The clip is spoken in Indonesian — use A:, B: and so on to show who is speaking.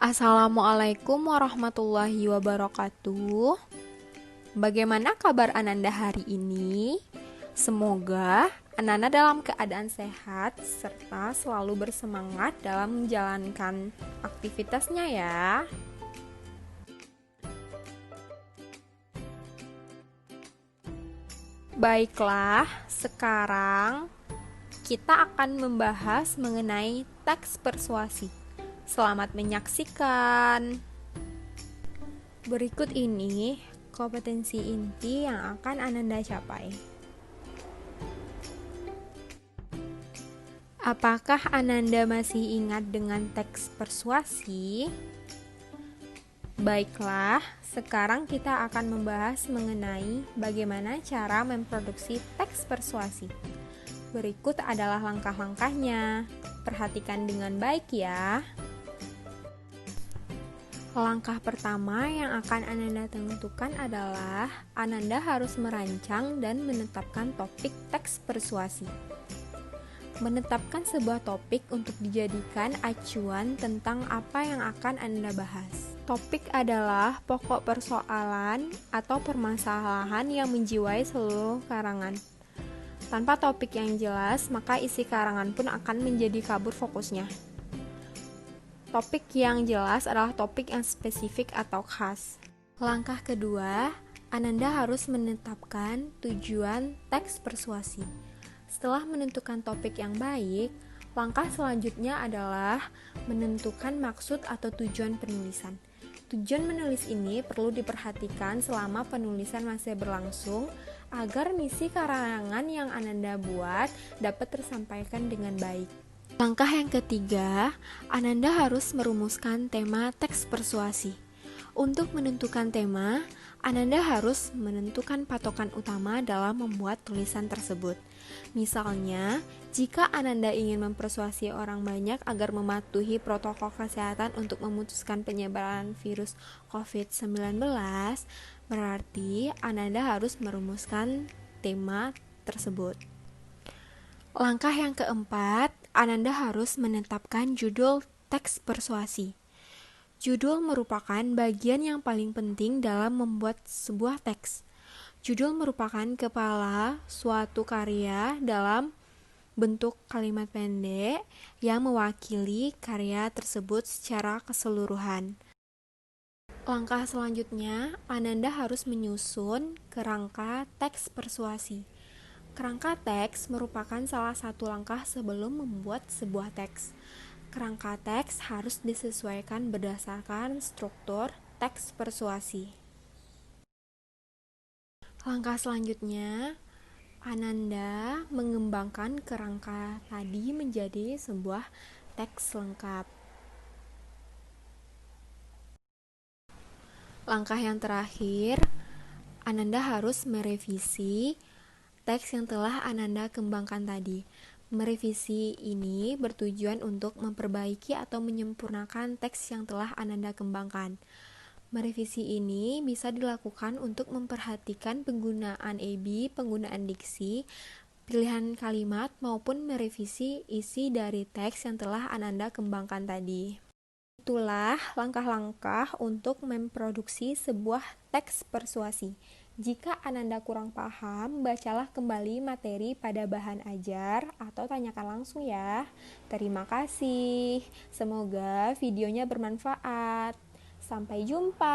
A: Assalamualaikum warahmatullahi wabarakatuh. Bagaimana kabar Ananda hari ini? Semoga Ananda dalam keadaan sehat serta selalu bersemangat dalam menjalankan aktivitasnya ya. Baiklah, sekarang kita akan membahas mengenai teks persuasi. Selamat menyaksikan. Berikut ini kompetensi inti yang akan Ananda capai. Apakah Ananda masih ingat dengan teks persuasi? Baiklah, sekarang kita akan membahas mengenai bagaimana cara memproduksi teks persuasi. Berikut adalah langkah-langkahnya. Perhatikan dengan baik ya. Langkah pertama yang akan Ananda tentukan adalah Ananda harus merancang dan menetapkan topik teks persuasi. Menetapkan sebuah topik untuk dijadikan acuan tentang apa yang akan Anda bahas. Topik adalah pokok persoalan atau permasalahan yang menjiwai seluruh karangan. Tanpa topik yang jelas, maka isi karangan pun akan menjadi kabur fokusnya. Topik yang jelas adalah topik yang spesifik atau khas. Langkah kedua, Ananda harus menetapkan tujuan teks persuasi. Setelah menentukan topik yang baik, langkah selanjutnya adalah menentukan maksud atau tujuan penulisan. Tujuan menulis ini perlu diperhatikan selama penulisan masih berlangsung agar misi karangan yang Ananda buat dapat tersampaikan dengan baik. Langkah yang ketiga, Ananda harus merumuskan tema teks persuasi. Untuk menentukan tema, Ananda harus menentukan patokan utama dalam membuat tulisan tersebut. Misalnya, jika Ananda ingin mempersuasi orang banyak agar mematuhi protokol kesehatan untuk memutuskan penyebaran virus COVID-19, berarti Ananda harus merumuskan tema tersebut. Langkah yang keempat, Ananda harus menetapkan judul teks persuasi. Judul merupakan bagian yang paling penting dalam membuat sebuah teks. Judul merupakan kepala suatu karya dalam bentuk kalimat pendek yang mewakili karya tersebut secara keseluruhan. Langkah selanjutnya, Ananda harus menyusun kerangka teks persuasi. Kerangka teks merupakan salah satu langkah sebelum membuat sebuah teks. Kerangka teks harus disesuaikan berdasarkan struktur teks persuasi. Langkah selanjutnya, Ananda mengembangkan kerangka tadi menjadi sebuah teks lengkap. Langkah yang terakhir, Ananda harus merevisi teks yang telah Ananda kembangkan tadi. Merevisi ini bertujuan untuk memperbaiki atau menyempurnakan teks yang telah Ananda kembangkan. Merevisi ini bisa dilakukan untuk memperhatikan penggunaan EB, penggunaan diksi, pilihan kalimat, maupun merevisi isi dari teks yang telah Ananda kembangkan tadi. Itulah langkah-langkah untuk memproduksi sebuah teks persuasi. Jika Ananda kurang paham, bacalah kembali materi pada bahan ajar atau tanyakan langsung ya. Terima kasih. Semoga videonya bermanfaat. Sampai jumpa.